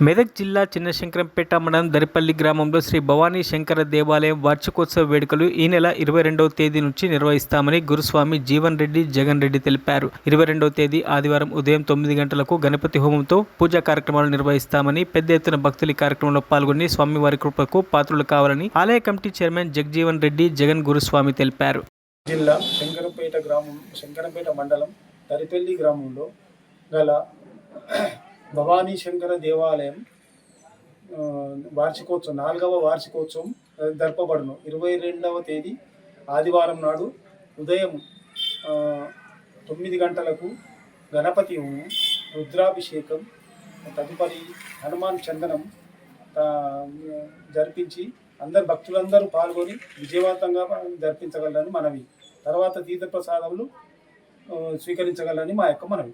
మెదక్ జిల్లా చిన్నశంకరంపేట మండలం దరిపల్లి గ్రామంలో శ్రీ భవానీ శంకర దేవాలయం వార్షికోత్సవ వేడుకలు ఈ నెల 22వ తేదీ నుంచి నిర్వహిస్తామని గురుస్వామి జీవన్ రెడ్డి జగన్ రెడ్డి తెలిపారు. 22వ తేదీ ఆదివారం ఉదయం 9 గంటలకు గణపతి హోమంతో పూజా కార్యక్రమాలు నిర్వహిస్తామని, పెద్ద ఎత్తున భక్తులు కార్యక్రమంలో పాల్గొని స్వామివారి కృపకు పాత్రులు కావాలని ఆలయ కమిటీ చైర్మన్ జగజీవన్ రెడ్డి జగన్ గురుస్వామి తెలిపారు. జిల్లా శంకరంపేట మండలం దరిపల్లి గ్రామంలో గల భవానీ శంకర దేవాలయం వార్షికోత్సవం 4వ వార్షికోత్సవం జరపబడును. 22వ తేదీ ఆదివారం నాడు ఉదయం 9 గంటలకు గణపతి హోమం, రుద్రాభిషేకం, తదుపరి హనుమాన్ చందనం జరిపించి అందరు భక్తులందరూ పాల్గొని విజయవంతంగా జరిపించగలరని మనవి. తర్వాత తీర్థప్రసాదములు స్వీకరించగలరని మా యొక్క మనవి.